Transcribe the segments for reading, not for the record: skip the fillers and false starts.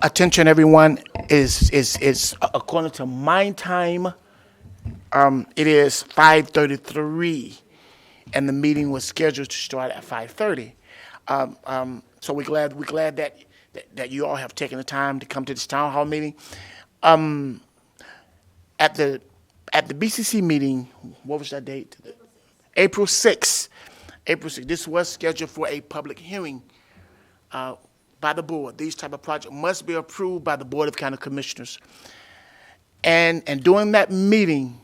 Attention, everyone. Is according to my time. It is 5:33, and the meeting was scheduled to start at 5:30. So we're glad that you all have taken the time to come to this town hall meeting. At the BCC meeting, what was that date? April 6th. April 6th. This was scheduled for a public hearing by the board. These type of projects must be approved by the Board of County Commissioners. And during that meeting,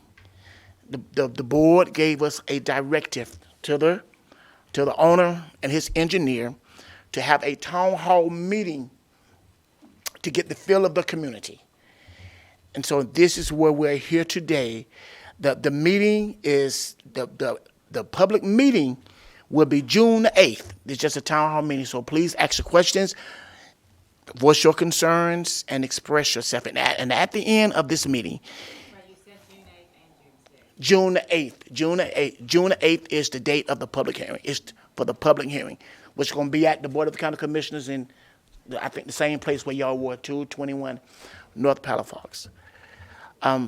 the board gave us a directive to the owner and his engineer to have a town hall meeting to get the feel of the community. And so this is where we're here today. The meeting is the public meeting will be June 8th. It's just a town hall meeting, so please ask your questions, voice your concerns, and express yourself. And at the end of this meeting, Right, you said June 8th and June 6th. June 8th. June 8th is the date of the public hearing. It's for the public hearing, which is going to be at the Board of County Commissioners in, I think, the same place where y'all were, 221 North Palafox.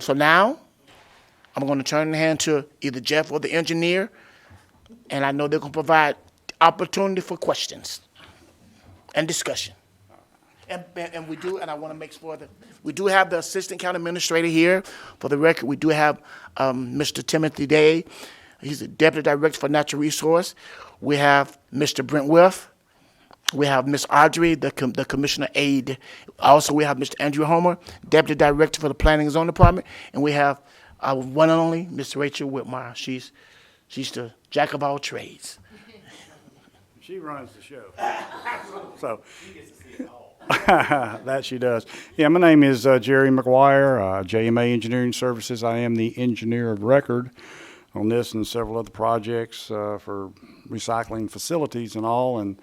So now, I'm going to turn the hand to either Jeff or the engineer, and I know they're going to provide opportunity for questions and discussion. And we do, and I want to make sure that we do have the Assistant County Administrator here. For the record, we do have Mr. Timothy Day. He's the Deputy Director for Natural Resource. We have Mr. Brent Wilf. We have Ms. Audrey, the Commissioner Aide. Also, we have Mr. Andrew Homer, Deputy Director for the Planning and Zoning Department. And we have our one and only Ms. Rachel Whitmire. She's the jack of all trades. She runs the show. So that she does. Yeah, my name is Jerry McGuire, JMA Engineering Services. I am the engineer of record on this and several other projects for recycling facilities and all. And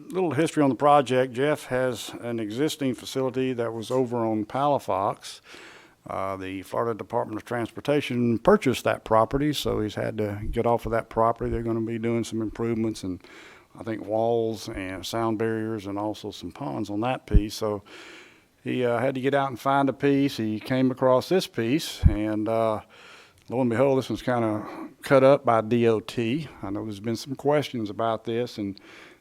little history on the project. Jeff has an existing facility that was over on Palafox. The Florida Department of Transportation purchased that property, so he's had to get off of that property. They're going to be doing some improvements and I think walls and sound barriers and also some ponds on that piece. So he had to get out and find a piece. He came across this piece, and lo and behold, this one's kind of cut up by DOT. I know there's been some questions about this, and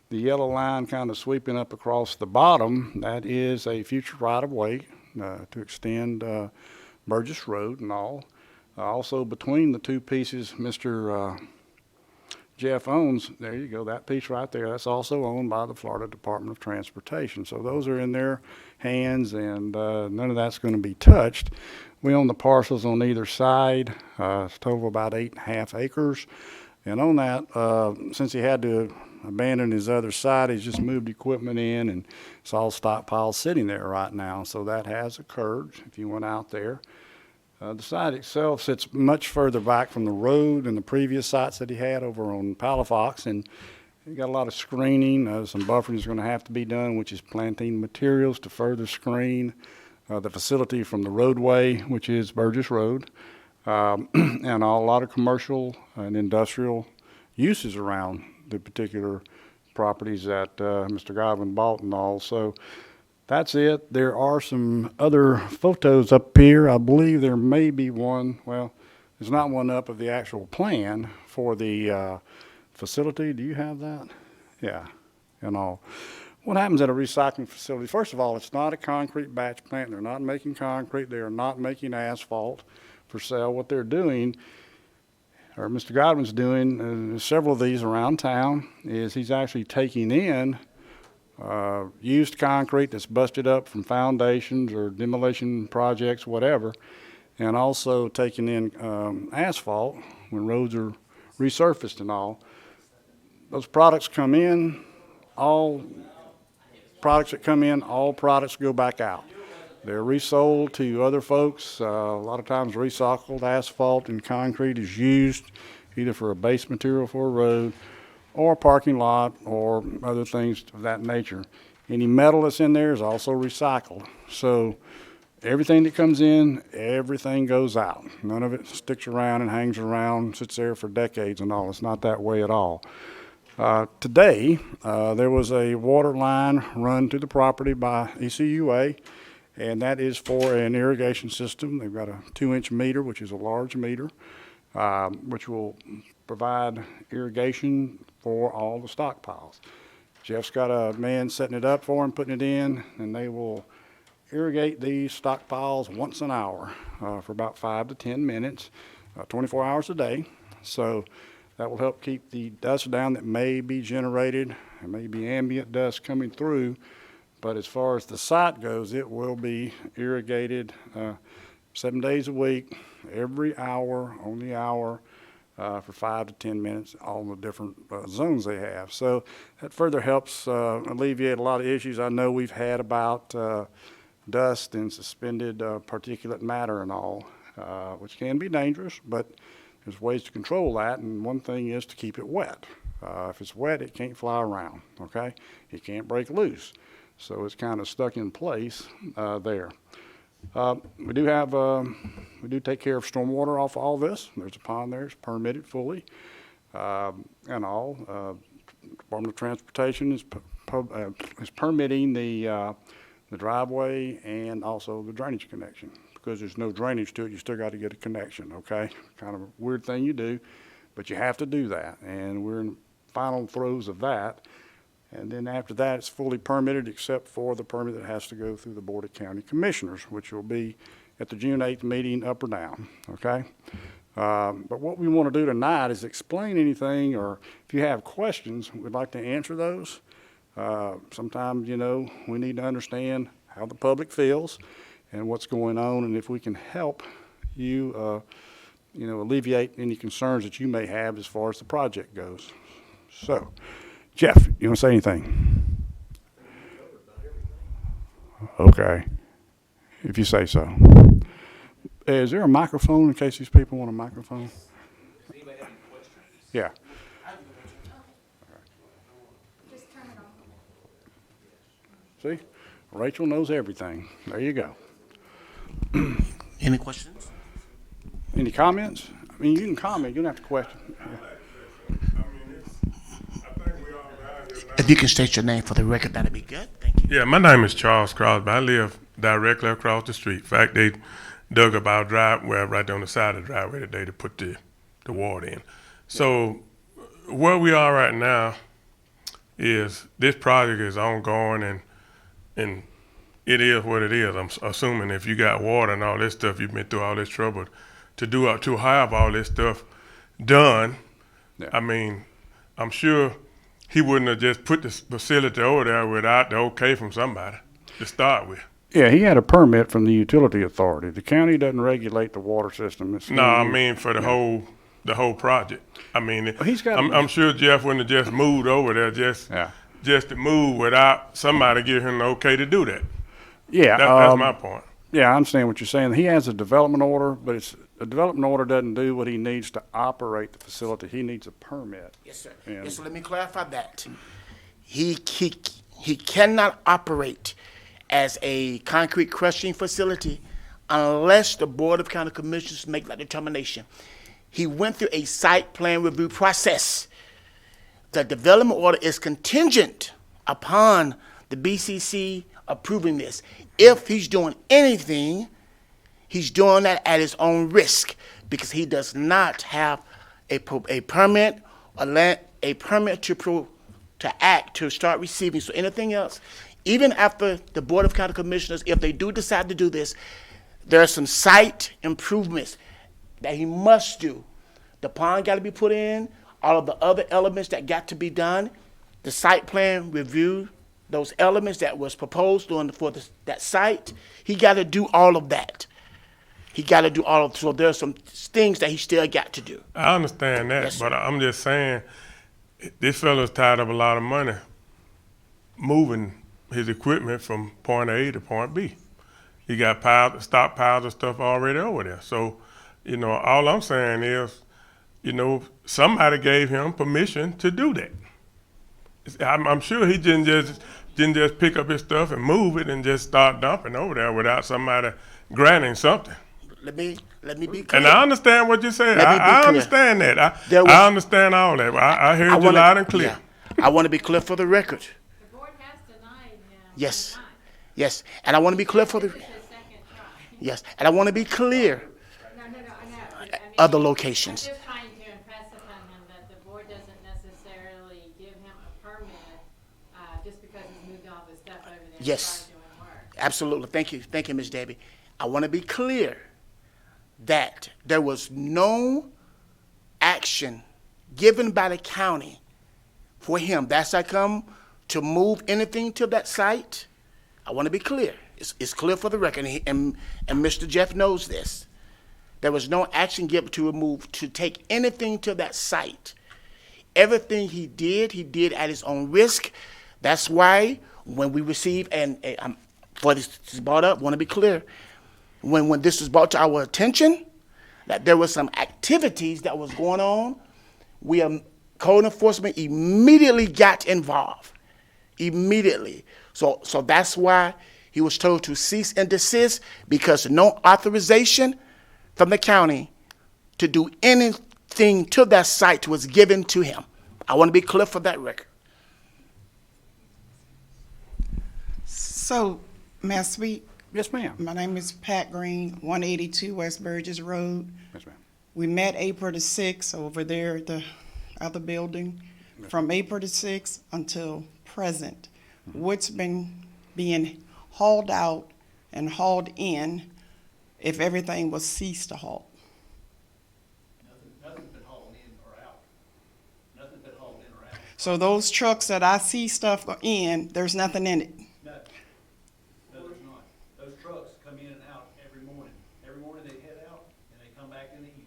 the yellow line kind of sweeping up across the bottom, that is a future right-of-way to extend Burgess Road and all. Also between the two pieces, Mr. Jeff owns, there you go, that piece right there, that's also owned by the Florida Department of Transportation. So those are in their hands, and none of that's going to be touched. We own the parcels on either side. It's a total of about 8.5 acres. And on that, since he had to abandon his other side, he's just moved equipment in, and it's all stockpiled sitting there right now. So that has occurred if you went out there. The site itself sits much further back from the road than the previous sites that he had over on Palafox, and he got a lot of screening. Some buffering is going to have to be done, which is planting materials to further screen the facility from the roadway, which is Burgess Road, and a lot of commercial and industrial uses around the particular properties that Mr. Godwin bought and all. So that's it. There are some other photos up here. I believe there may be one. Well, there's not one up of the actual plan for the facility. Do you have that? Yeah, and all. What happens at a recycling facility? First of all, it's not a concrete batch plant. They're not making concrete. They are not making asphalt for sale. What they're doing, or Mr. Godwin's doing, several of these around town, is he's actually taking in used concrete that's busted up from foundations or demolition projects, whatever, and also taking in asphalt when roads are resurfaced and all. Those products come in, all products that come in, all products go back out. They're resold to other folks. A lot of times recycled asphalt and concrete is used either for a base material for a road or a parking lot or other things of that nature. Any metal that's in there is also recycled. So everything that comes in, everything goes out. None of it sticks around and hangs around, sits there for decades and all. It's not that way at all. Today, there was a water line run to the property by ECUA, and that is for an irrigation system. They've got a 2-inch meter, which is a large meter, which will provide irrigation for all the stockpiles. Jeff's got a man setting it up for him, putting it in, and they will irrigate these stockpiles once an hour for about 5 to 10 minutes, 24 hours a day. So that will help keep the dust down that may be generated. There may be ambient dust coming through, but as far as the site goes, it will be irrigated 7 days a week, every hour, on the hour, for 5 to 10 minutes, all the different zones they have. So that further helps alleviate a lot of issues I know we've had about dust and suspended particulate matter and all, which can be dangerous, but there's ways to control that, and one thing is to keep it wet. If it's wet, it can't fly around, okay? It can't break loose. So it's kind of stuck in place there. We do take care of stormwater off all this. There's a pond there, it's permitted fully, and all. Department of Transportation is permitting the driveway and also the drainage connection. Because there's no drainage to it, you still got to get a connection, okay? Kind of a weird thing you do, but you have to do that, and we're in final throes of that. And then after that, it's fully permitted except for the permit that has to go through the Board of County Commissioners, which will be at the June 8th meeting, up or down, okay? But what we want to do tonight is explain anything, or if you have questions, we'd like to answer those. Sometimes, you know, we need to understand how the public feels and what's going on, and if we can help you, you know, alleviate any concerns that you may have as far as the project goes. So, Jeff, you want to say anything? Okay, if you say so. Is there a microphone in case these people want a microphone? Yeah. See, Rachel knows everything. There you go. Any questions? Any comments? I mean, you can comment, you don't have to question. If you can state your name for the record, that'd be good. Thank you. Yeah, my name is Charles Crosby. I live directly across the street. In fact, they dug up our driveway right on the side of the driveway today to put the water in. So where we are right now is this project is ongoing, and it is what it is. I'm assuming if you got water and all this stuff, you've been through all this trouble to have all this stuff done. Yeah. I mean, I'm sure he wouldn't have just put this facility over there without the okay from somebody to start with. Yeah, he had a permit from the utility authority. The county doesn't regulate the water system. It's No, I mean for the whole project. I mean, he's got- I'm sure Jeff wouldn't have just moved over there just to move without somebody giving him the okay to do that. Yeah, That's my point. yeah, I understand what you're saying. He has a development order, but a development order doesn't do what he needs to operate the facility. He needs a permit. Yes, sir. And- Yes, so let me clarify that. He cannot operate as a concrete crushing facility unless the Board of County Commissioners make that determination. He went through a site plan review process. The development order is contingent upon the BCC approving this. If he's doing anything, he's doing that at his own risk because he does not have a permit to start receiving. So anything else, even after the Board of County Commissioners, if they do decide to do this, there are some site improvements that he must do. The pond got to be put in, all of the other elements that got to be done. The site plan review, those elements that was proposed for that site, he got to do all of that. He got to do all of, so there's some things that he still got to do. I understand that, Yes, but sir. I'm just saying this fella's tied up a lot of money moving his equipment from point A to point B. He got stockpiles of stuff already over there. So, you know, all I'm saying is, you know, somebody gave him permission to do that. I'm sure he didn't just pick up his stuff and move it and just start dumping over there without somebody granting something. Let me be clear. And I understand what you're saying. Let me be I clear. understand that. There was- I understand all that. I heard you wanna- loud and clear. yeah. I want to be clear for the record. The board has denied him. Yes. 3 times. Yes, and I want to be clear for the, This is his second try. yes, and I want to be clear No, I know. I mean, other locations. I'm just trying to impress upon him that the board doesn't necessarily give him a permit, just because he's moved all his stuff over there and Yes. started doing work. Absolutely. Thank you, Ms. Debbie. I want to be clear that there was no action given by the county for him. That's I come to move anything to that site. I want to be clear. It's clear for the record, and Mr. Jeff knows this. There was no action given to remove, to take anything to that site. Everything he did at his own risk. That's why when we receive, and for this is brought up, want to be clear, when this was brought to our attention, that there were some activities that was going on, code enforcement immediately got involved. Immediately. So that's why he was told to cease and desist, because no authorization from the county to do anything to that site was given to him. I want to be clear for that record. So, may I speak? Yes, ma'am. My name is Pat Green, 182 West Burgess Road. Yes, ma'am. We met April the 6th over there at the other building. From April the 6th until present, what's been being hauled out and hauled in if everything was ceased to haul? Nothing's been hauled in or out. Nothing's been hauled in or out. So those trucks that I see stuff in, there's nothing in it. No, there's not. Those trucks come in and out every morning. Every morning they head out and they come back in the evening.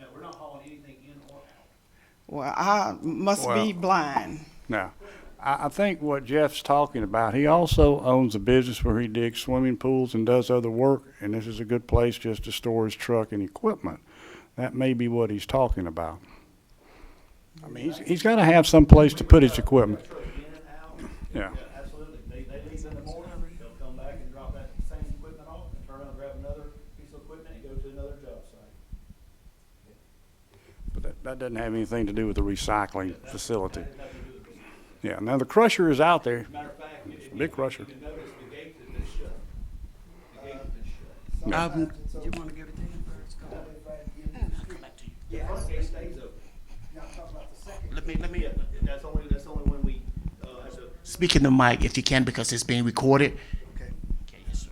No, we're not hauling anything in or out. Well, I must be Well- blind. Now, I think what Jeff's talking about, he also owns a business where he digs swimming pools and does other work, and this is a good place just to store his truck and equipment. That may be what he's talking about. I mean, he's got to have some place to put his equipment. Truck in and out. Yeah. Absolutely. They leave in the morning, they'll come back and drop that same equipment off and turn around and grab another piece of equipment and go to another job site. But that doesn't have anything to do with the recycling facility. That had nothing to do with it. Yeah, now the crusher is out there. Matter of fact, if Big crusher. you can notice the gate has been shut. The gate has been shut. You want to give it to him first? Go ahead. Come back to you. Yeah, the gate stays open. Let me Yeah, that's only when we, have to. speak in the mic if you can, because it's being recorded. Okay, Okay, yes, sir.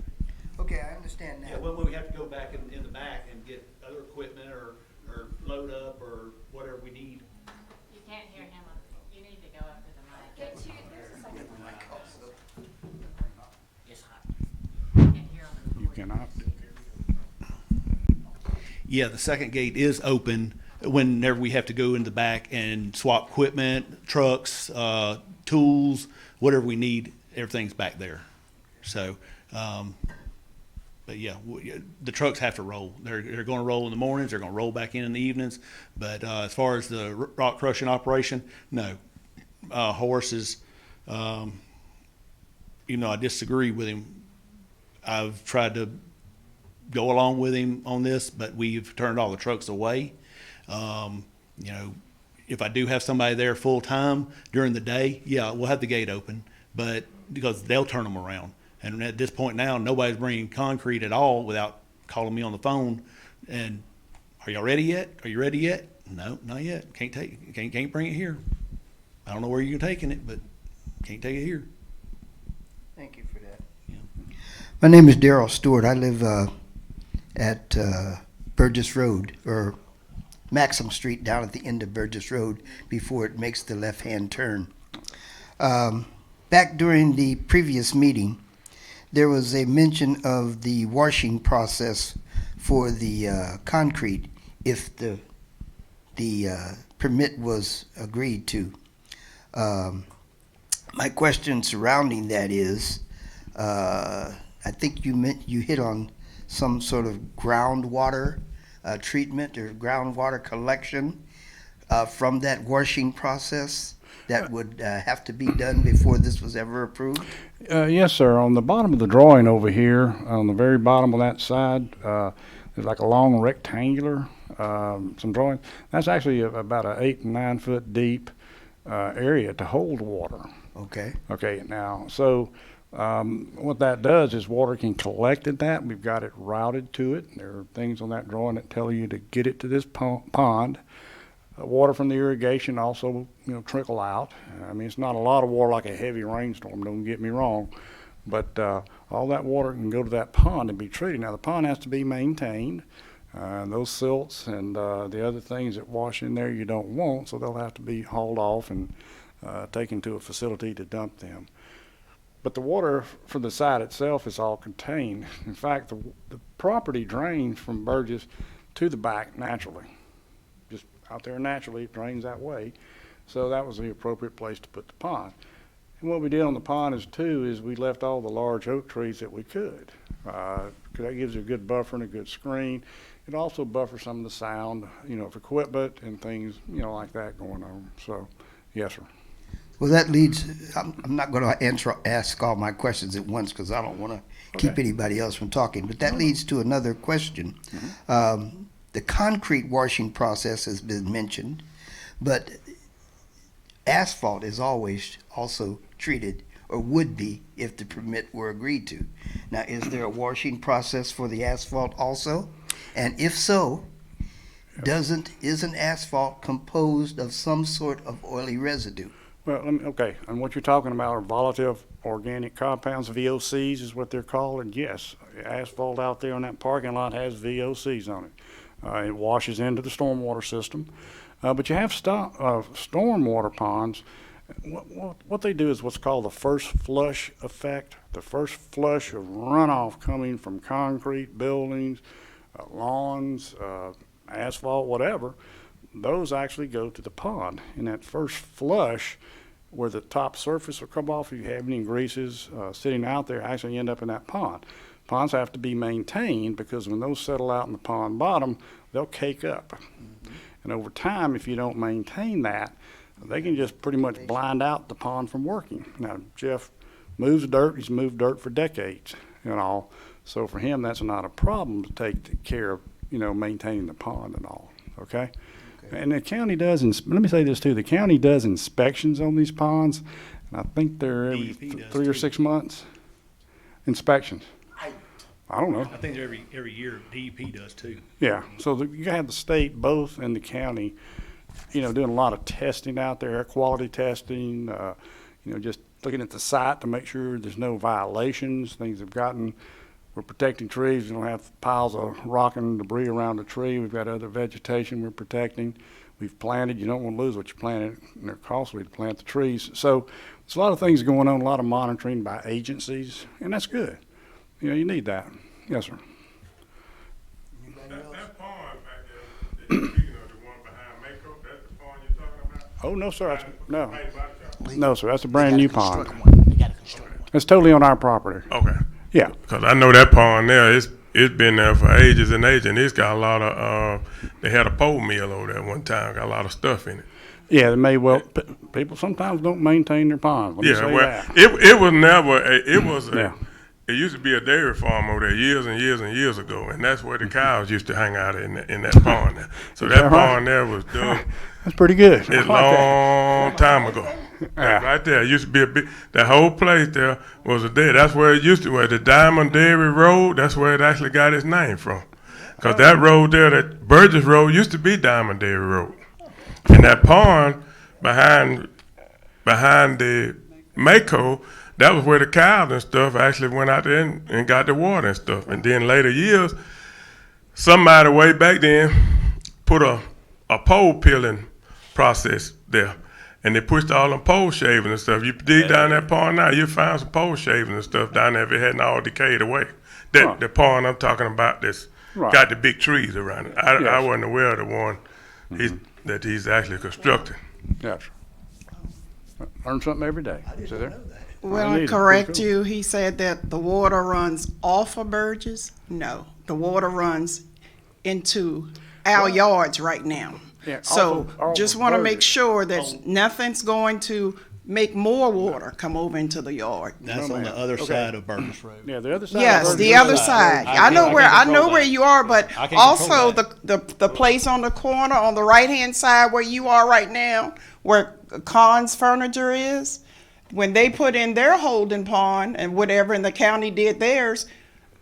okay, I understand Yeah, now. when we have to go back in the back and get other equipment or load up or whatever we need. You can't hear him. You need to go up to the mic. It's hot. You can't hear him. You cannot. Yeah, the second gate is open whenever we have to go in the back and swap equipment, trucks, tools, whatever we need, everything's back there. So, but yeah, the trucks have to roll. They're going to roll in the mornings. They're going to roll back in the evenings. But as far as the rock crushing operation, no. Horses, even though I disagree with him, I've tried to go along with him on this, but we've turned all the trucks away. If I do have somebody there full time during the day, yeah, we'll have the gate open, but because they'll turn them around. And at this point now, nobody's bringing concrete at all without calling me on the phone. And are y'all ready yet? Are you ready yet? No, not yet. Can't bring it here. I don't know where you're taking it, but can't take it here. Thank you for that. Yeah. My name is Darrell Stewart. I live at Burgess Road, or Maxim Street, down at the end of Burgess Road before it makes the left-hand turn. Back during the previous meeting, there was a mention of the washing process for the concrete if the permit was agreed to. My question surrounding that is, I think you hit on some sort of groundwater treatment or groundwater collection from that washing process that would have to be done before this was ever approved? Yes, sir. On the bottom of the drawing over here, on the very bottom of that side, there's like a long rectangular, some drawing. That's actually about a 8 and 9 foot deep area to hold water. Okay. Okay, now, so what that does is water can collect in that. We've got it routed to it. There are things on that drawing that tell you to get it to this pond. Water from the irrigation also, trickle out. I mean, it's not a lot of water like a heavy rainstorm, don't get me wrong. But all that water can go to that pond and be treated. Now, the pond has to be maintained. Those silts and the other things that wash in there you don't want, so they'll have to be hauled off and taken to a facility to dump them. But the water from the site itself is all contained. In fact, the property drains from Burgess to the back naturally. Just out there naturally, it drains that way. So that was the appropriate place to put the pond. And what we did on the pond is we left all the large oak trees that we could. 'Cause that gives you a good buffer and a good screen. It also buffers some of the sound, of equipment and things, like that going on. So, yes, sir. Well, that leads, I'm not going to ask all my questions at once because I don't want to keep anybody else from talking, but that leads to another question. The concrete washing process has been mentioned, but asphalt is always also treated, or would be if the permit were agreed to. Now, is there a washing process for the asphalt also? And if so, isn't asphalt composed of some sort of oily residue? Well, okay, and what you're talking about are volatile organic compounds, VOCs is what they're called, and yes, asphalt out there in that parking lot has VOCs on it. It washes into the stormwater system, but you have stormwater ponds. What they do is what's called the first flush effect. The first flush of runoff coming from concrete buildings, lawns, asphalt, whatever, those actually go to the pond. And that first flush, where the top surface will come off, if you have any greases sitting out there, actually end up in that pond. Ponds have to be maintained because when those settle out in the pond bottom, they'll cake up. And over time, if you don't maintain that, they can just pretty much blind out the pond from working. Now, Jeff moves dirt. He's moved dirt for decades and all. So for him, that's not a problem to take care of, maintaining the pond and all, okay? And the county does, let me say this too, the county does inspections on these ponds, and I think they're every DEP does 3 or too. 6 months. Inspections. I don't know. I think they're every year DEP does too. Yeah, so you have the state both and the county, doing a lot of testing out there, air quality testing, just looking at the site to make sure there's no violations, things have gotten, we're protecting trees, we don't have piles of rock and debris around the tree, we've got other vegetation we're protecting, we've planted, you don't want to lose what you planted, and they're costly to plant the trees. So there's a lot of things going on, a lot of monitoring by agencies, and that's good. You need that. Yes, sir. That pond back there, that you're speaking of, the one behind Mako, that's the pond you're talking about? Oh, no, sir. No. Right by the shop? No, sir. That's a They brand gotta new construct pond. one. They gotta construct one. It's totally on our property. Okay. Yeah. Cause I know that pond there, it's been there for ages and ages, and it's got a lot of, they had a pole mill over there one time, got a lot of stuff in it. Yeah, they may well. People sometimes don't maintain their ponds. Let me Yeah, say well, that. it was never, it was, Yeah. it used to be a dairy farm over there years and years and years ago, and that's where the cows used to hang out in that pond there. So that that right? pond there was done That's pretty good. a I like that. long time ago. Yeah. Right there, it used to be a big, that whole place there was a dairy. That's where it used to, where the Diamond Dairy Road, that's where it actually got its name from. Cause that road there, that Burgess Road used to be Diamond Dairy Road. And that pond behind the Mako, that was where the cows and stuff actually went out there and got the water and stuff. And then later years, somebody way back then put a pole peeling process there. And they pushed all them pole shavings and stuff. You dig down that pond now, you'll find some pole shavings and stuff down there if it hadn't all decayed away. Right. The pond I'm talking about that's Right. got the big trees around it. I Yes. wasn't aware of the one that he's actually constructing. Yes. Learn something every day. See there? Well, Indeed, to it's correct pretty cool. you, he said that the water runs off of Burgess. No, the water runs into our yards right now. Yeah, So off just of want to make Burgess. sure that nothing's going to make more water come over into the yard. That's on the other side of Burgess Road. Yeah, the other side. of Yes, Burgess the Road. other side. I I know can't where, I control know where that. you are, but I can't also control the place on the corner, on the right-hand side where you are right now, where Khan's Furniture is, when they put in their holding pond and whatever, and the county did theirs,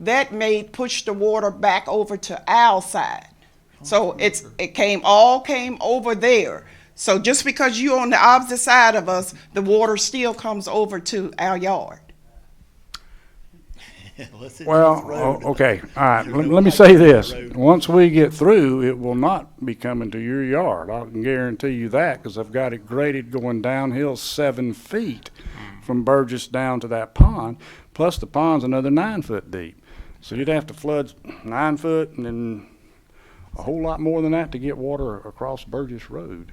that pushed the water back over to our side. So it came over there. So just because you're on the opposite side of us, the water still comes over to our yard. Well, okay, all right, let me say this. Once we get through, it will not be coming to your yard. I can guarantee you that, because I've got it graded going downhill 7 feet from Burgess down to that pond, plus the pond's another 9 foot deep. So you'd have to flood 9 foot and then a whole lot more than that to get water across Burgess Road.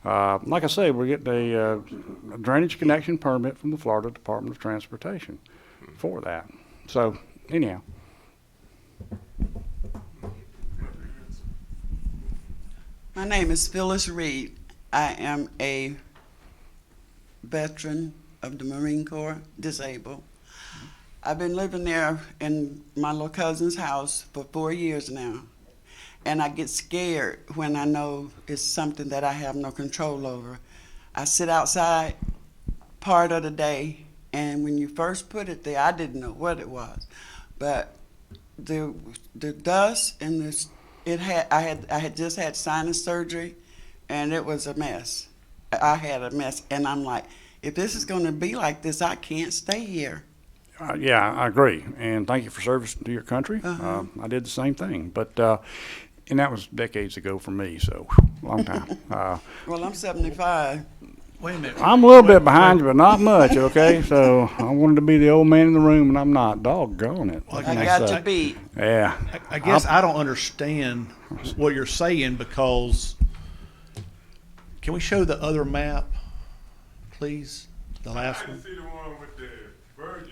Like I say, we're getting a drainage connection permit from the Florida Department of Transportation for that. So, anyhow. My name is Phyllis Reed. I am a veteran of the Marine Corps, disabled. I've been living there in my little cousin's house for 4 years now. And I get scared when I know it's something that I have no control over. I sit outside part of the day, and when you first put it there, I didn't know what it was. But the dust and this, I had just had sinus surgery, and it was a mess. I had a mess, and I'm like, if this is going to be like this, I can't stay here. Yeah, I agree, and thank you for service to your country. I did the same thing, but and that was decades ago for me, so long time. Well, I'm 75. Wait a minute. I'm a little bit behind you, but not much. Okay, so I wanted to be the old man in the room, and I'm not. Doggone it! What I can got say? you beat. Yeah, I guess I don't understand what you're saying, because can we show the other map, please? The I last didn't one? see the one with the Burgess.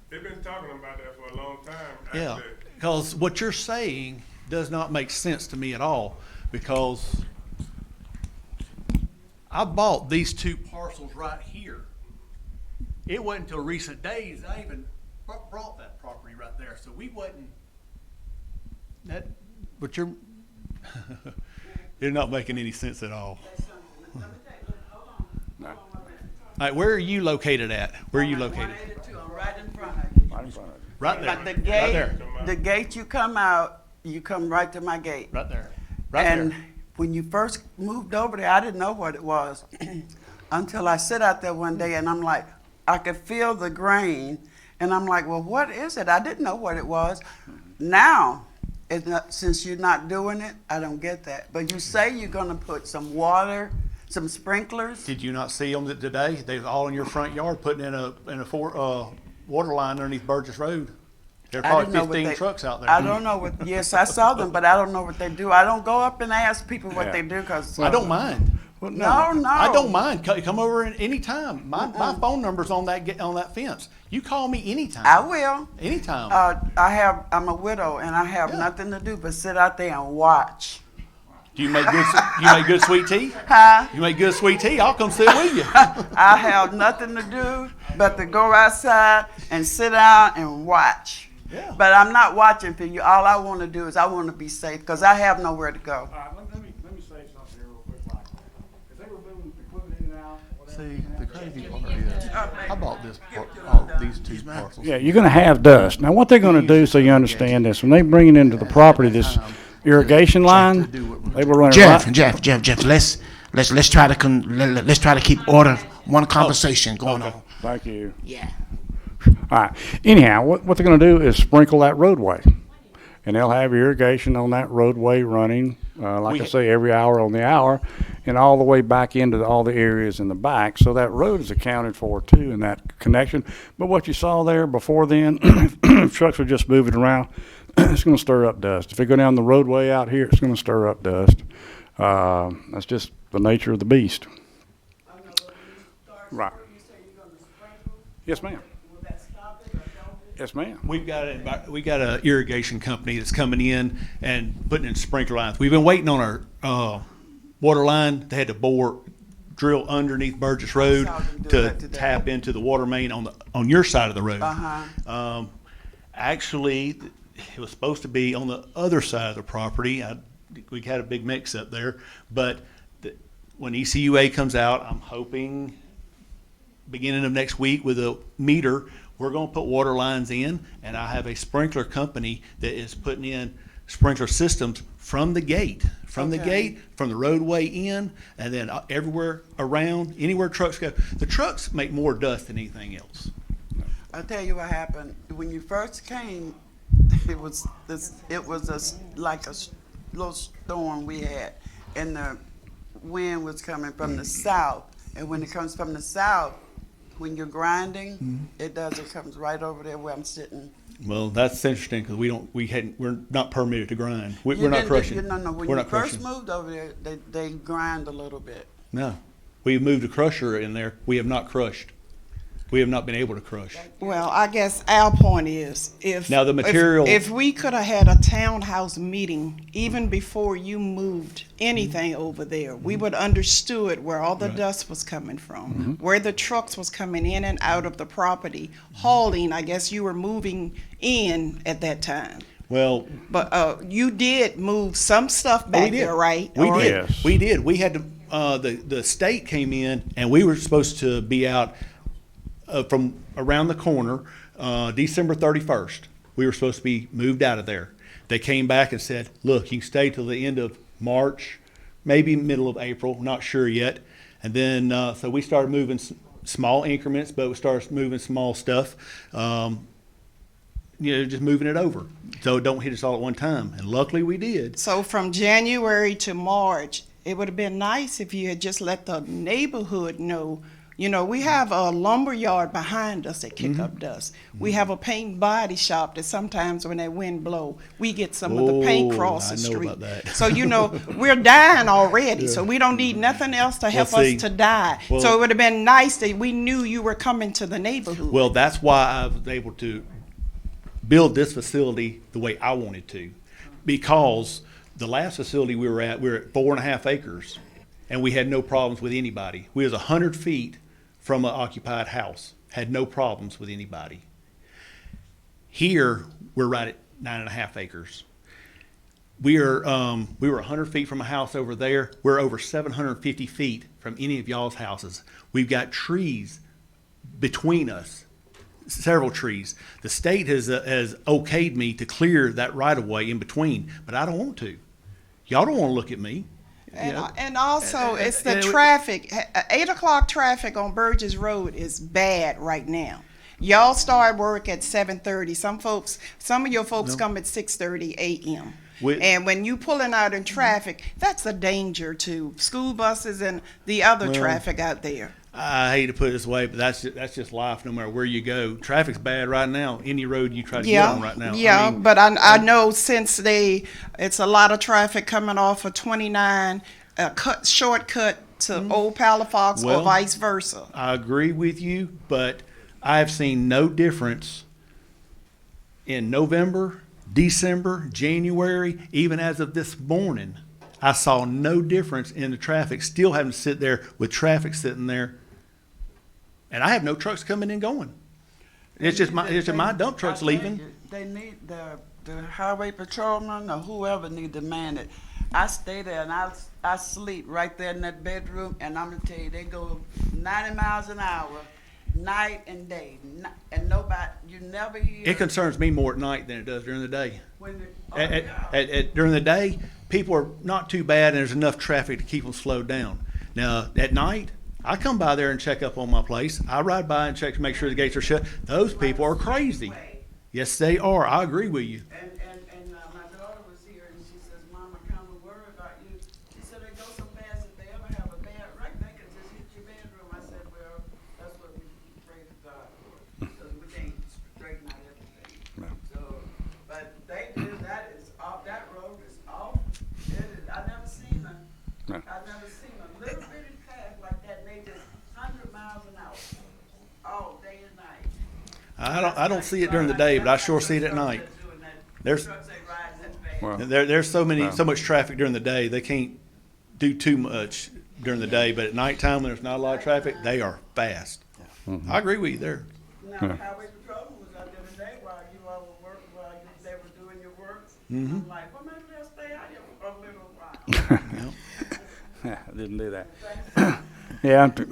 They've been talking about that for a long time. Yeah, actually. because what you're saying does not make sense to me at all, because I bought these 2 parcels right here. It wasn't until recent days I even brought that property right there, so we wasn't, that, but you're, you're not making any sense at all. All right, where are you located at? Where are you located? I'm right in front of you. right in front of you. Right there, But the right gate, there, the gate you come out, you come right to my gate. right there, right And there. when you first moved over there, I didn't know what it was until I sit out there one day and I'm like, I could feel the grain, and I'm like, well, what is it? I didn't know what it was. Now, it's not, since you're not doing it, I don't get that. But you say you're gonna put some water, some sprinklers. Did you not see them today? They was all in your front yard putting in a water line underneath Burgess Road. There are I probably didn't know what 15 they- trucks out there. I don't know what, yes, I saw them, but I don't know what they do. I don't go up and ask people what Yeah. they do, cause. I don't mind. No. I don't mind. Come over any time. My phone number's on that fence. You call me anytime. I will. Anytime. I'm a widow and I have nothing to do but sit out there and watch. Do you make good sweet tea? Huh? You make good sweet tea? I'll come sit with you. I have nothing to do but to go outside and sit down and watch. Yeah. But I'm not watching for you. All I want to do is I want to be safe because I have nowhere to go. All right, let me say something here real quick, like, if they were moving equipment in and out, whatever. See, the crazy part is, I bought these 2 parcels. Yeah, you're gonna have dust. Now, what they're gonna do, so you understand this, when they bring it into the property, this irrigation line, they will run it right. Jeff, let's try to keep order, one conversation going on. Thank you. Yeah. All right. Anyhow, what they're going to do is sprinkle that roadway, and they'll have irrigation on that roadway running, like I say, every hour on the hour, and all the way back into all the areas in the back. So that road is accounted for too in that connection. But what you saw there before then, if trucks are just moving around, it's going to stir up dust. If they go down the roadway out here, it's going to stir up dust. That's just the nature of the beast. Right. Yes, ma'am. Yes, ma'am. We got an irrigation company that's coming in and putting in sprinkler lines. We've been waiting on our water line. They had to bore drill underneath Burgess Road saw them do to that today. tap into the water main on your side of the road. Uh-huh. Actually, it was supposed to be on the other side of the property. We had a big mix up there, but when ECUA comes out, I'm hoping beginning of next week with a meter, we're gonna put water lines in, and I have a sprinkler company that is putting in sprinkler systems from the gate, from Okay. the roadway in, and then everywhere around, anywhere trucks go. The trucks make more dust than anything else. I'll tell you what happened. When you first came, it was like a little storm we had, and the wind was coming from the south. And when it comes from the south, when you're grinding, it comes right over there where I'm sitting. Well, that's interesting because we're not permitted to grind. We're You not didn't- crushing. No, when We're you not first crushing. moved over there, they grind a little bit. No, we moved a crusher in there. We have not crushed. We have not been able to crush. Well, I guess our point is, Now, the material- if we could have had a townhouse meeting even before you moved anything over there, we would understood where all the Right. dust was coming from, where the trucks was coming in and out of the property, hauling. I guess you were moving in at that time. Well, But you did move some stuff we back did. there, right? We Or- did. Yes. We did. We had to. The state came in, and we were supposed to be out from around the corner, December 31st. We were supposed to be moved out of there. They came back and said, "Look, you can stay till the end of March, maybe middle of April. Not sure yet." And then so we started moving small increments, but we started moving small stuff. Just moving it over so it don't hit us all at one time. And luckily we did. So from January to March, it would have been nice if you had just let the neighborhood know. You know, we have a lumber yard behind us that kick up dust. We have a paint body shop that sometimes when that wind blow, we get some of the paint Oh, cross I the know street. about that. So, you know, we're dying already, so we don't need nothing else to help see, us to die. well- So it would have been nice that we knew you were coming to the neighborhood. Well, that's why I was able to build this facility the way I wanted to. Because the last facility we were at 4.5 acres and we had no problems with anybody. We was 100 feet from an occupied house, had no problems with anybody. Here, we're right at 9.5 acres. We were 100 feet from a house over there. We're over 750 feet from any of y'all's houses. We've got trees between us, several trees. The state has okayed me to clear that right of way in between, but I don't want to. Y'all don't want to look at me. And also, it's the and it- traffic. 8 o'clock traffic on Burgess Road is bad right now. Y'all start work at 7:30. Some of your folks come at 6:30 a.m. And when you pulling out in traffic, that's a danger to school buses and the other traffic out there. I hate to put it this way, but that's just life. No matter where you go, traffic's bad right now. Any road you try to get on right now. Yeah, I mean, but I know since it's a lot of traffic coming off of 29, shortcut to Old Palafox or Well, vice versa. I agree with you, but I have seen no difference in November, December, January, even as of this morning. I saw no difference in the traffic. Still having to sit there with traffic sitting there, and I have no trucks coming and going. It's just my dump trucks leaving. They need the highway patrolman or whoever need to man it. I stay there and I sleep right there in that bedroom, and I'm gonna tell you, they go 90 miles an hour, night and day, and nobody, you never hear. It concerns me more at night than it does during the day. When During the day, people are not too bad, and there's enough traffic to keep them slowed down. Now, at night, I come by there and check up on my place. I ride by and check to make sure the gates are shut. Those people are crazy. Yes, they are. I agree with you. And my daughter was here and she says, "Mom, I'm kind of worried about you." She said, "They go so fast if they ever have a bad wreck, they could just hit your bedroom." I said, "Well, that's what we pray to God for, because we can't straighten out everything." So, but they do, that is off, that road is off. I've never seen No. I've never seen a little bitty path like that, and they just 100 miles an hour, all day and night. I don't see it during the day, but I sure see it at night. There's Well, so much traffic during the day. They can't do too much during the day, but at nighttime when there's not a lot of traffic, they are fast. I agree with you there. Now, highway patrol was out there today while you all were working, they were doing your work. I'm like, well, maybe they'll stay out here for a little while. I didn't do that. Yeah, to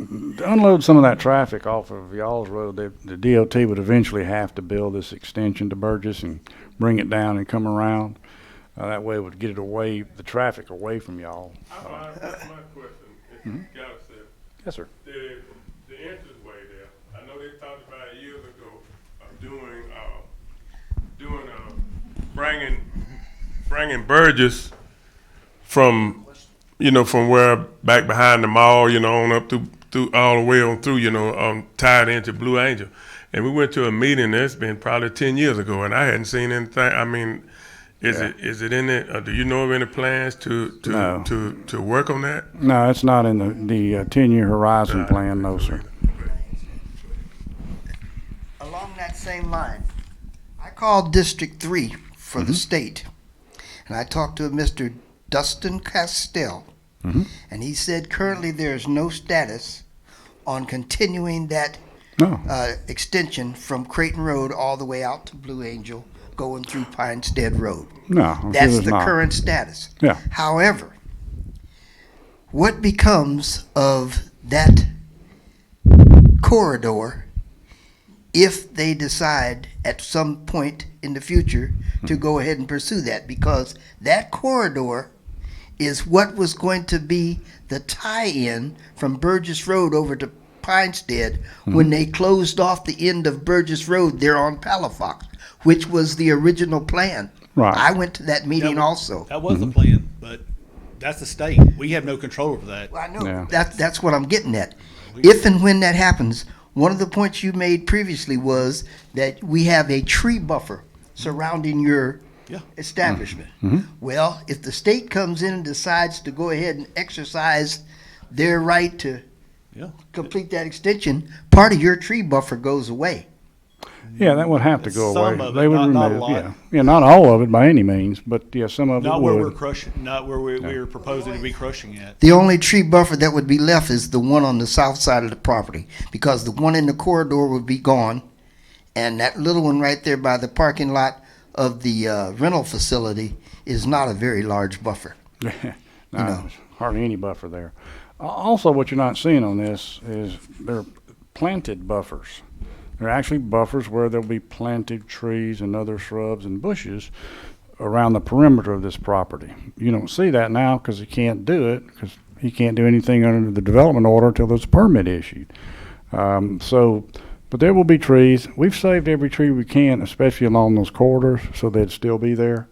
unload some of that traffic off of y'all's road, the DOT would eventually have to build this extension to Burgess and bring it down and come around. That way it would get it away, the traffic away from y'all. That's my question. It's Gallup said, Yes, sir. the entranceway there, I know they talked about it years ago of bringing Burgess from, from where back behind the mall, on up through all the way on through, tied into Blue Angel. And we went to a meeting that's been probably 10 years ago, and I hadn't seen anything. I mean, is it in it? Or do you know of any plans to work on that? No, it's not in the 10-year horizon plan, no, sir. Along that same line, I called District 3 for the state, and I talked to Mr. Dustin Castell, and he said currently there's no status on continuing that No. extension from Creighton Road all the way out to Blue Angel, going through Pinestead Road. No, I'm sure That's there's the not. current status. Yeah. However, what becomes of that corridor if they decide at some point in the future to go ahead and pursue that? Because that corridor is what was going to be the tie-in from Burgess Road over to Pinestead when they closed off the end of Burgess Road there on Palafox, which was the original plan. Right. I went to that meeting also. That was the plan, but that's the state. We have no control over that. Well, I know Yeah. that's what I'm getting at. If and when that happens, one of the points you made previously was that we have a tree buffer surrounding your Yeah. establishment. Well, if the state comes in and decides to go ahead and exercise their right to Yeah. complete that extension, part of your tree buffer goes away. Yeah, that would have to go Some away. of it, They would not a remove, lot. yeah. Yeah, not all of it by any means, but yeah, some of it Not where we're would. crushing, not where we're proposing to be crushing at. The only tree buffer that would be left is the one on the south side of the property, because the one in the corridor would be gone, and that little one right there by the parking lot of the rental facility is not a very large buffer. No, know. there's hardly any buffer there. Also, what you're not seeing on this is they're planted buffers. They're actually buffers where there'll be planted trees and other shrubs and bushes around the perimeter of this property. You don't see that now because he can't do it, because he can't do anything under the development order until there's a permit issued. But there will be trees. We've saved every tree we can, especially along those corridors, so they'd still be there.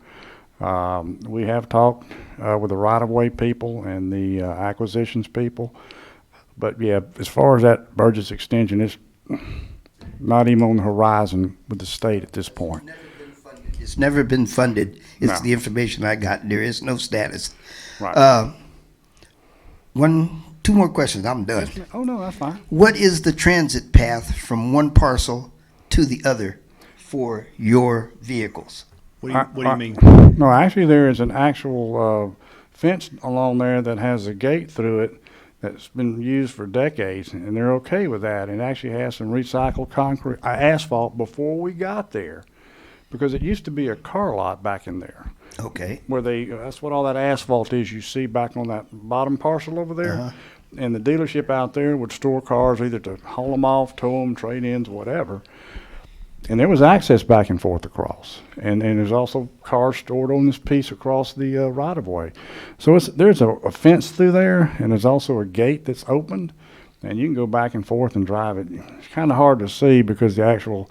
We have talked with the right-of-way people and the acquisitions people. But yeah, as far as that Burgess extension, it's not even on the horizon with the state at this point. It's never been funded. It's No. the information I got. There is no status. Right. Two more questions. I'm done. Oh, no, that's fine. What is the transit path from one parcel to the other for your vehicles? What do you mean? No, actually, there is an actual fence along there that has a gate through it that's been used for decades, and they're okay with that. It actually has some recycled concrete, asphalt before we got there, because it used to be a car lot back in there. Okay. Where that's what all that asphalt is you see back on that bottom parcel over there. And the dealership out there would store cars either to haul them off, tow them, trade-ins, whatever. And there was access back and forth across. And there's also cars stored on this piece across the right-of-way. So there's a fence through there, and there's also a gate that's opened, and you can go back and forth and drive it. It's kind of hard to see because the actual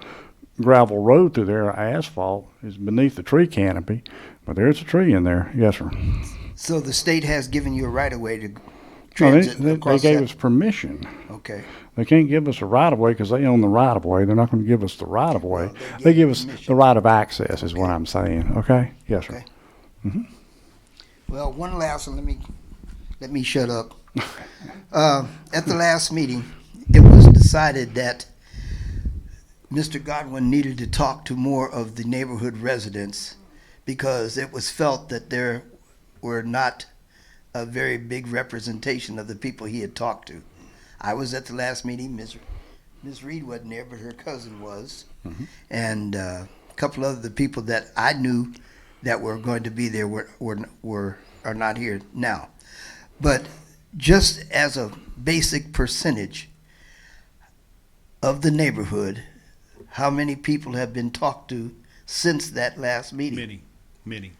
gravel road through there, asphalt, is beneath the tree canopy. But there's a tree in there, yes, sir. So the state has given you a right of way to No, transit they across gave that? us permission. Okay. They can't give us a right-of-way because they own the right-of-way. They're not going to give us the right-of-way. They give us the right of access is what I'm saying, okay? Yes, sir. Okay. Well, one last one. Let me shut up. At the last meeting, it was decided that Mr. Godwin needed to talk to more of the neighborhood residents because it was felt that there were not a very big representation of the people he had talked to. I was at the last meeting. Ms. Reed wasn't there, but her cousin was, and a couple of the people that I knew that were going to be there are not here now. But just as a basic percentage of the neighborhood, how many people have been talked to since that last meeting? Many.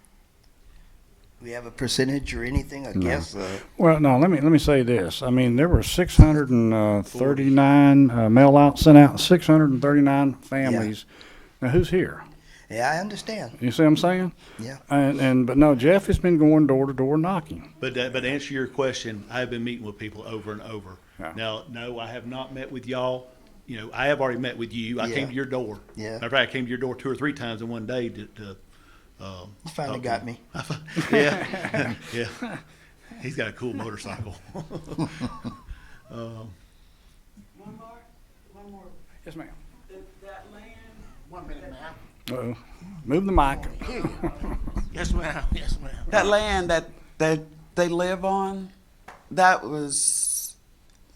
We have a percentage or anything? I guess. Well, no, let me say this. I mean, there were 639 mail out, sent out, 639 families. Now, who's here? Yeah, I understand. You see what I'm saying? Yeah. But no, Jeff has been going door to door knocking. But to answer your question, I've been meeting with people over and over. Yeah. Now, no, I have not met with y'all. You know, I have already met with you. I Yeah. came to your door. Yeah. Matter of fact, I came to your door 2 or 3 times in one day to You finally got me. yeah, yeah. He's got a cool motorcycle. One more. Yes, ma'am. That land. 1 minute, ma'am. Uh-oh. Move the mic. Yes, ma'am. Yes, ma'am. That land that they live on, that was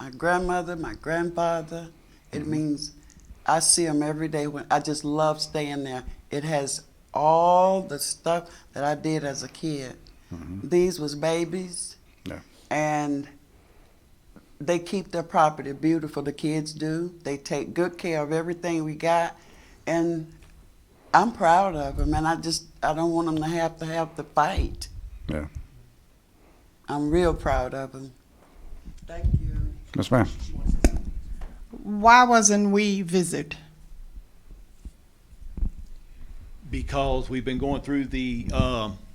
my grandmother, my grandfather. It means I see them every day. When I just love staying there. It has all the stuff that I did as a kid. These was babies, Yeah. and they keep their property beautiful. The kids do. They take good care of everything we got, and I'm proud of them. And I don't want them to have to fight. Yeah. I'm real proud of them. Thank you. Yes, ma'am. Why wasn't we visited? Because we've been going through the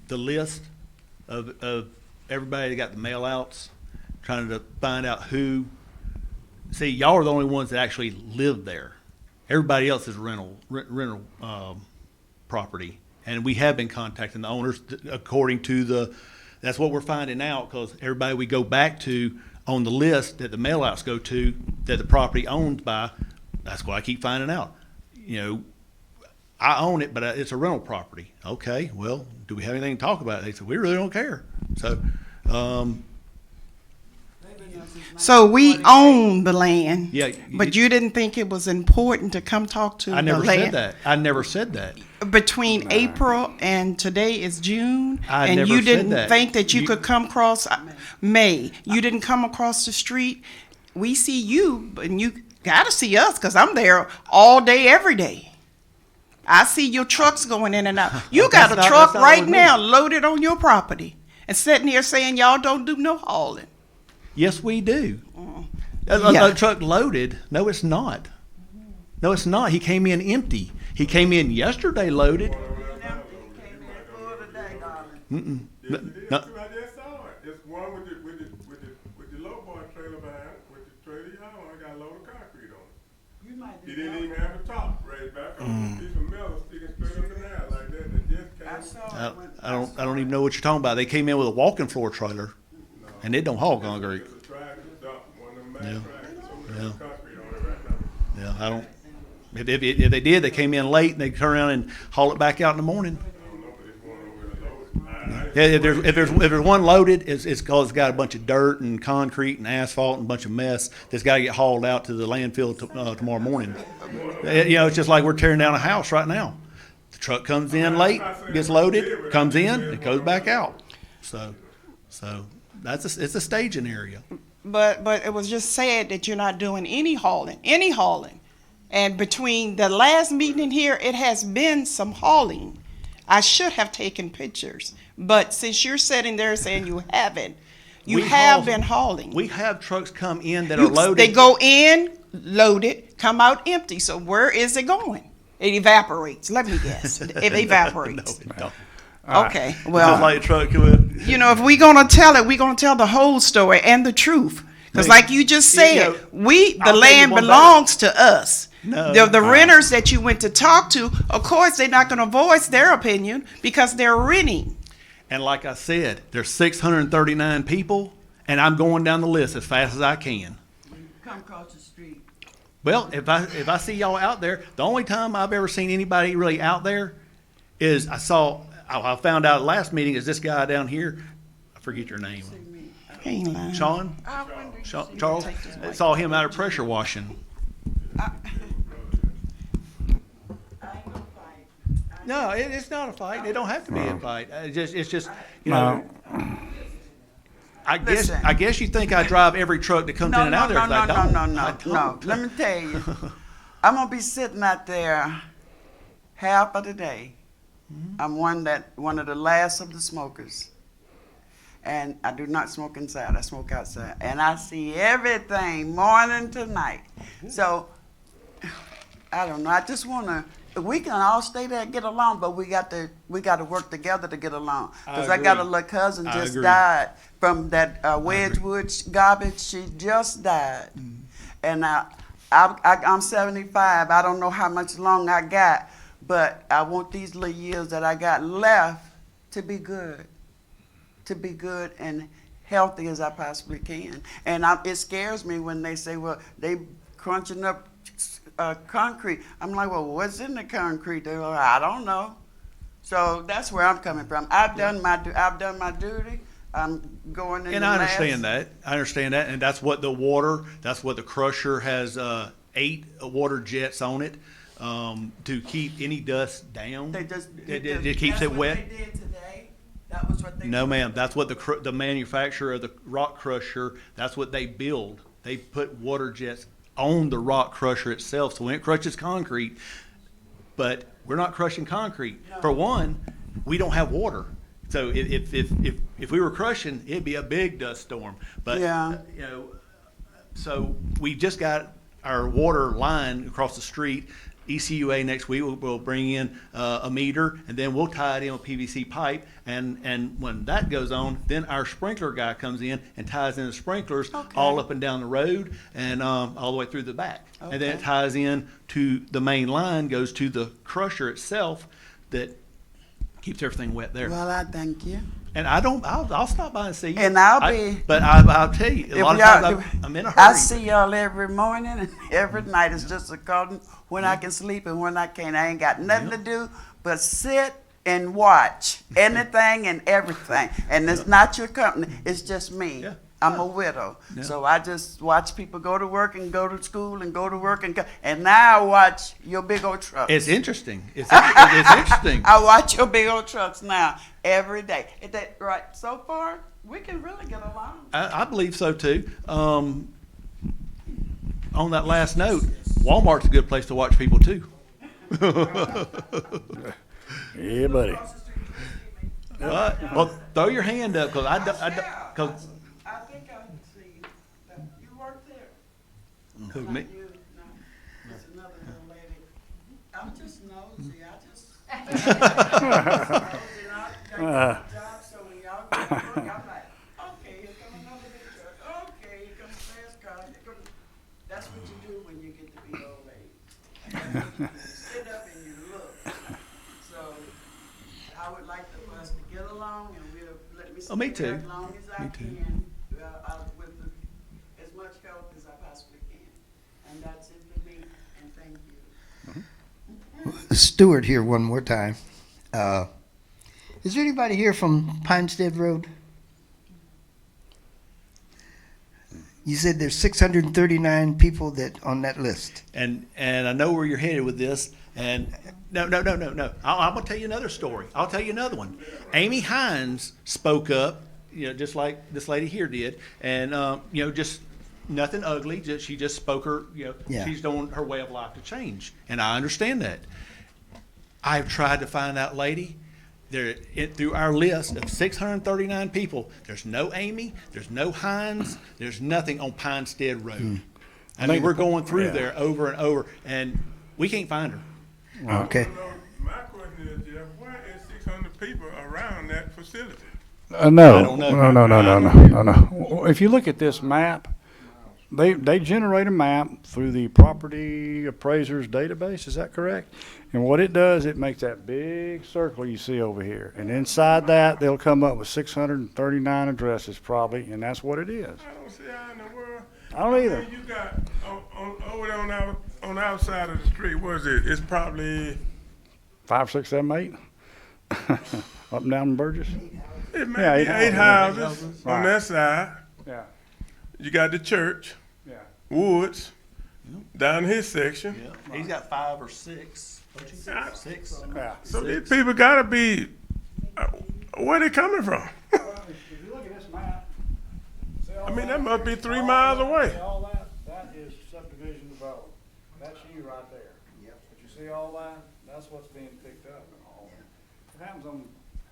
list of everybody that got the mail outs, trying to find out who. See, y'all are the only ones that actually live there. Everybody else is rental property, and we have been contacting the owners according to that's what we're finding out, because everybody we go back to on the list that the mail outs go to, that the property owned by, that's what I keep finding out. You know, I own it, but it's a rental property. Okay, well, do we have anything to talk about? They said, we really don't care. So we own the land. Yeah, But you didn't think it was important to come talk to I the never land? said that. I never said that. Between April and today is June, I and never you said didn't that. think that you You- could come across May. You didn't come across the street. We see you, and you gotta see us, cause I'm there all day, every day. I see your trucks going in and out. You got a That's truck not right with me. now loaded on your property, and sitting here saying y'all don't do no hauling. Yes, we do. Yeah. A truck loaded? No, it's not. No, it's not. He came in empty. He came in yesterday loaded. Yes, No. it is too. I just saw it. It's one with the low bar trailer behind, with the trailer y'all on, got a load of concrete on it. He didn't even have a top raised back on, a piece of metal sticking straight up in the air like that, that just came. I don't even know what you're talking about. They came in with a walking floor trailer, and it don't haul concrete. It's a tractor dump, one of them Yeah. Mack tractors, so there's Yeah. concrete on it right now. Yeah, I don't. If they did, they came in late and they turn around and haul it back out in the morning. I don't know, but it's one over there loaded. Yeah, if there's one loaded, it's because it's got a bunch of dirt and concrete and asphalt and a bunch of mess that's got to get hauled out to the landfill tomorrow morning. You know, it's just like we're tearing down a house right now. The truck comes in late, gets loaded, comes in, it goes back out. So it's a staging area. But it was just said that you're not doing any hauling. And between the last meeting here, it has been some hauling. I should have taken pictures, but since you're sitting there saying you haven't, you We have haul- been hauling. We have trucks come in that are loaded. They go in, loaded, come out empty. So where is it going? It evaporates. Let me guess. It evaporates. No, it don't. Okay, Just well, like a truck coming. you know, if we're gonna tell it, we're gonna tell the whole story and the truth. Because like you just You said, know, the I'll tell you land one belongs to us. No. The renters that you went to talk to, of course, they're not gonna voice their opinion because they're renting. And like I said, there's 639 people, and I'm going down the list as fast as I can. Come across the street. Well, if I see y'all out there, the only time I've ever seen anybody really out there is I found out at last meeting is this guy down here. I forget your name. He ain't lying. Sean? Charles? Saw him out of pressure washing. No, it's not a fight. It don't have to be a fight. It's just, you know. I guess you think I drive every truck that comes in and out there. I don't. I No. don't. Let me tell you, I'm gonna be sitting out there half of the day. I'm one of the last of the smokers, and I do not smoke inside. I smoke outside, and I see everything morning to night. So I don't know. I just wanna. We can all stay there and get along, but we got to work together to get along. Because I got a agree. little cousin I just agree. died from that Wedgewood garbage. She just died, and I'm 75. I don't know how much long I got, but I want these little years that I got left to be good and healthy as I possibly can. And it scares me when they say, well, they crunching up concrete. I'm like, well, what's in the concrete? They're like, I don't know. So that's where I'm coming from. I've done my duty. I'm going in. And I understand that. And that's what the crusher has 8 water jets on it to keep any dust down. It keeps it wet. That's what they did today. That was what they No, did. ma'am. That's what the manufacturer of the rock crusher. That's what they build. They put water jets on the rock crusher itself, so when it crushes concrete. But we're not crushing concrete. No. For one, we don't have water. So if we were crushing, it'd be a big dust storm. But Yeah. you know, so we just got our water line across the street. ECUA next week will bring in a meter, and then we'll tie it in with PVC pipe. And when that goes on, then our sprinkler guy comes in and ties in the sprinklers all up and down the road and all the way through the back. And then it Okay. ties in to the main line, goes to the crusher itself that keeps everything wet there. Well, I thank you. And I'll stop by and see you. And I'll But I'll tell you, a lot of times I'm in a hurry. I see y'all every morning and every night. It's just according when I can sleep and when I can't. I ain't got nothing to do but sit and watch anything and everything. And it's not your company. It's just me. Yeah. I'm a widow. Yeah. So I just watch people go to work and go to school and go to work and now I watch your big old trucks. It's interesting. It's interesting. I watch your big old trucks now every day. Is that right? So far, we can really get along. I believe so too. On that last note, Walmart's a good place to watch people too. Yeah, buddy. Well, throw your hand up because cause I think I can see that you work there. who, Not me? you, no. It's another little lady. I'm just nosy. I just. So when y'all go to work, I'm like, okay, here come another big truck. Okay, here comes a fast car. That's what you do when you get to be old age. You sit up and you look. So I would like for us to get along and we'll let me Oh, me stay there too. as long as I Me too. can, with as much help as I possibly can. And that's it for me, and thank you. Stewart here one more time. Is there anybody here from Pinestead Road? You said there's 639 people that on that list. And I know where you're headed with this. And no. I'm gonna tell you another story. I'll tell you another one. Amy Hines spoke up, just like this lady here did, and just nothing ugly. She just spoke her. Yeah. She's doing her way of life to change, and I understand that. I've tried to find that lady. Through our list of 639 people, there's no Amy, there's no Hines, there's nothing on Pinestead Road. I mean, we're going through there over and over, and we can't find her. Okay. My question is, Jeff, why is 600 people around that facility? I don't know. No. If you look at this map, they generate a map through the property appraisers database. Is that correct? And what it does, it makes that big circle you see over here. And inside that, they'll come up with 639 addresses probably, and that's what it is. I don't see how in the world. I don't either. You got over there on the outside of the street. What is it? It's probably 5, 6, 7, 8. Up and down in Burgess. it may Yeah, be 8 8 houses on Right. that side. Yeah, You got the church, yeah. Woods, down his section. Yeah, he's got 5 or 6. Yeah. 6. Yeah. So these people gotta be, where they coming from? If you look at this map, see all I mean, that must be 3 miles away. All that, that is subdivision development. That's you right there. Yep. But you see all that? That's what's being picked up and all. It happens on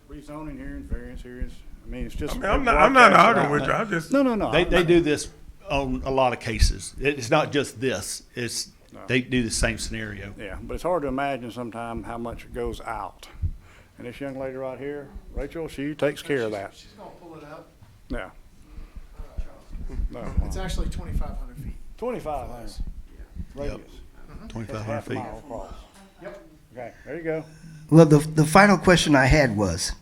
rezoning hearings, variance hearings. I mean, it's just. I mean, I'm not arguing with you, I just. No, no, no. They do this on a lot of cases. It's not just this. It's they do the same scenario. Yeah, but it's hard to imagine sometimes how much goes out. And this young lady right here, Rachel, she takes care of that. She's gonna pull it up. Yeah. No, It's actually 2,500 feet. 2,500 radius. 2,500 Half a feet. mile across. Yep. Okay, there you go. Well, the final question I had was,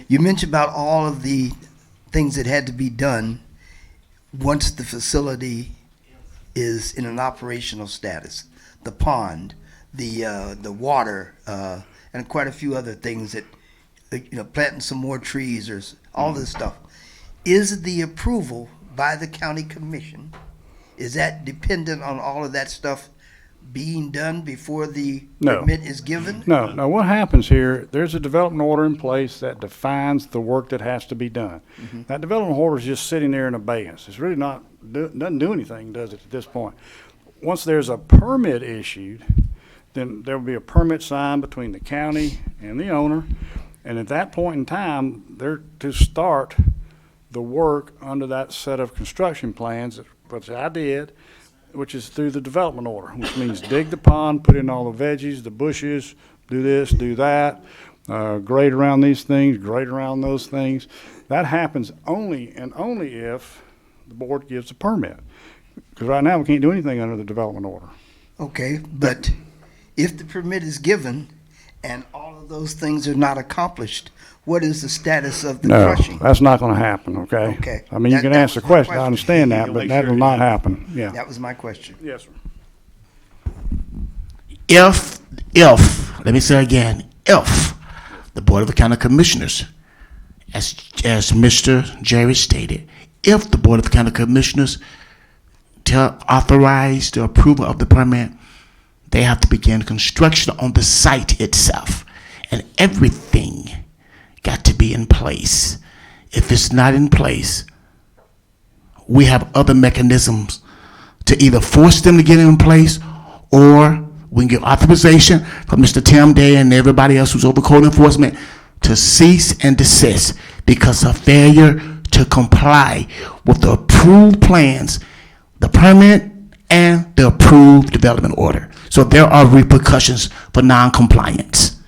you mentioned about all of the things that had to be done once the facility is in an operational status. The pond, the water, and quite a few other things that, planting some more trees or all this stuff. Is the approval by the county commission, is that dependent on all of that stuff being done before the No. permit is given? No, no, what happens here, there's a development order in place that defines the work that has to be done. That development order is just sitting there in abeyance. It's really doesn't do anything, does it, at this point? Once there's a permit issued, then there will be a permit signed between the county and the owner. And at that point in time, they're to start the work under that set of construction plans, which I did, which is through the development order, which means dig the pond, put in all the veggies, the bushes, do this, do that, grade around these things, grade around those things. That happens only and only if the board gives a permit. Because right now, we can't do anything under the development order. Okay, but if the permit is given and all of those things are not accomplished, what is the status of the No, crushing? that's not gonna happen, okay? Okay. I mean, you can That ask the was my question, I question. understand that, You'll but make that sure will it not does. happen, yeah. That was my question. Yes, sir. If, let me say again, if the Board of the County Commissioners, as Mr. Jerry stated, if the Board of the County Commissioners authorize the approval of the permit, they have to begin construction on the site itself. And everything got to be in place. If it's not in place, we have other mechanisms to either force them to get in place, or we can get authorization from Mr. Tim Day and everybody else who's over code enforcement to cease and desist because of failure to comply with the approved plans, the permit, and the approved development order. So there are repercussions for non-compliance.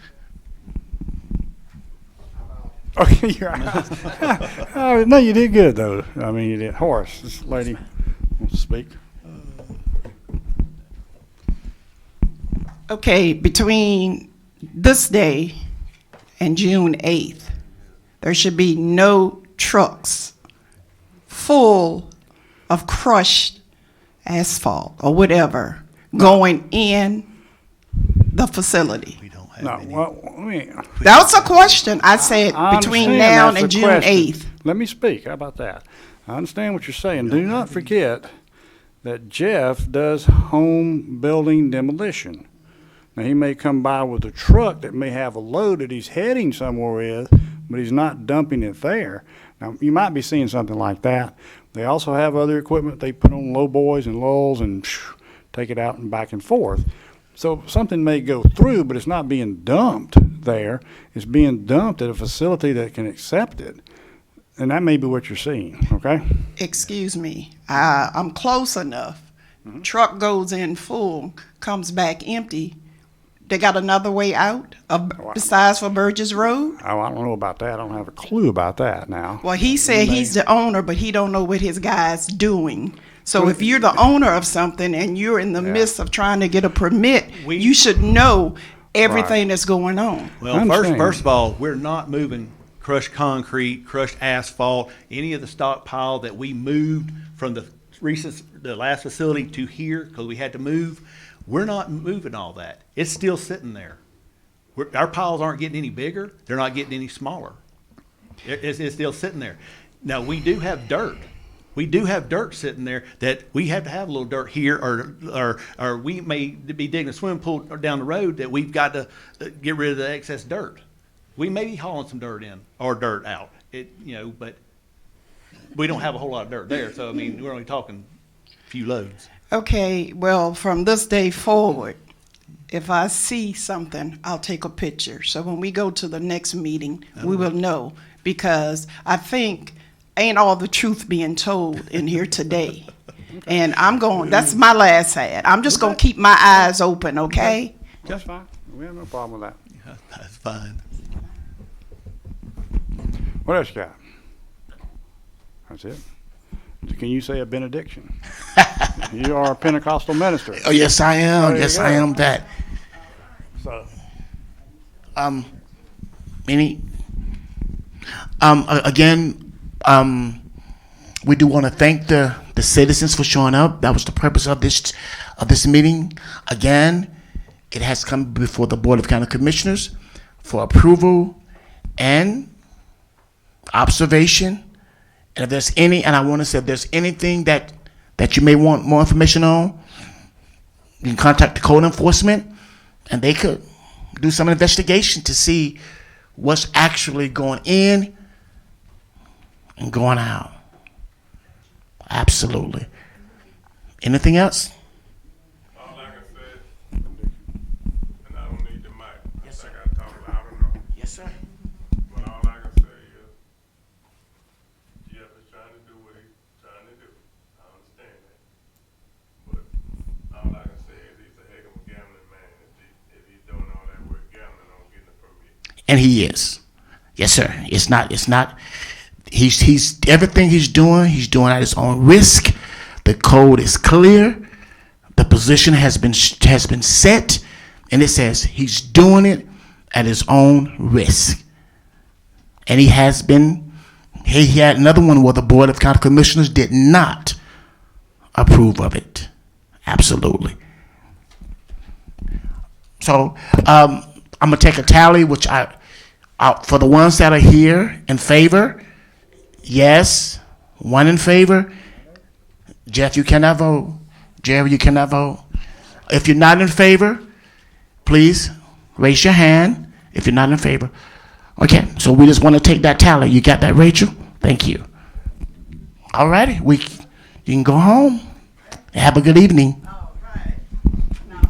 Okay, you're right. No, you did good, though. I mean, you did. Horace, this lady wants to speak. Okay, between this day and June 8th, there should be no trucks full of crushed asphalt or whatever going in the facility. We don't have No, any. well, I mean, That was a question. I said I between understand now that's and the June question. 8th. Let me speak. How about that? I understand what you're saying. Do not forget that Jeff does home building demolition. Now, he may come by with a truck that may have a load that he's heading somewhere with, but he's not dumping it there. Now, you might be seeing something like that. They also have other equipment they put on low boys and lulls and take it out and back and forth. So something may go through, but it's not being dumped there. It's being dumped at a facility that can accept it. And that may be what you're seeing, okay? Excuse me, I'm close enough. Truck goes in full, comes back empty. They got another way out besides for Burgess Road? Oh, I don't know about that. I don't have a clue about that now. Well, he said he's the owner, but he don't know what his guy's doing. So if you're the owner of something and you're in the midst of trying to get a permit, you should know everything that's going on. I Well, understand. first of all, we're not moving crushed concrete, crushed asphalt, any of the stockpile that we moved from the last facility to here because we had to move. We're not moving all that. It's still sitting there. Our piles aren't getting any bigger. They're not getting any smaller. It's still sitting there. Now, we do have dirt. We do have dirt sitting there that we have to have a little dirt here, or we may be digging a swimming pool down the road that we've got to get rid of the excess dirt. We may be hauling some dirt in or dirt out, but we don't have a whole lot of dirt there. So, I mean, we're only talking a few loads. Okay, well, from this day forward, if I see something, I'll take a picture. So when we go to the next meeting, we will know, because I think ain't all the truth being told in here today. And that's my last ad. I'm just gonna keep my eyes open, okay? That's fine. We have no problem with that. Yeah, that's fine. What else you got? That's it. Can you say a benediction? You are a Pentecostal minister. Oh, yes, I am. There you Yes, go. I am that. So, Again, we do want to thank the citizens for showing up. That was the purpose of this meeting. Again, it has come before the Board of County Commissioners for approval and observation. And if there's and I want to say, if there's anything that you may want more information on, you can contact the code enforcement, and they could do some investigation to see what's actually going in and going out. Absolutely. Anything else? All I can say, and I don't need the mic. Yes, I gotta talk loud enough. Yes, sir. But all I can say is, Jeff is trying to do what he's trying to do. I understand that. But all I can say is he's a heck of a gambling man. If he's doing all that work gambling on getting a permit. And he is. Yes, sir. It's not, he's everything he's doing at his own risk. The code is clear. The position has been set, and it says he's doing it at his own risk. And he had another one where the Board of County Commissioners did not approve of it. Absolutely. So I'm gonna take a tally, which for the ones that are here in favor, yes, 1 in favor. Jeff, you cannot vote. Jerry, you cannot vote. If you're not in favor, please raise your hand if you're not in favor. Okay, so we just want to take that tally. You got that, Rachel? Thank you. All righty, you can go home. Have a good evening. All right. Now,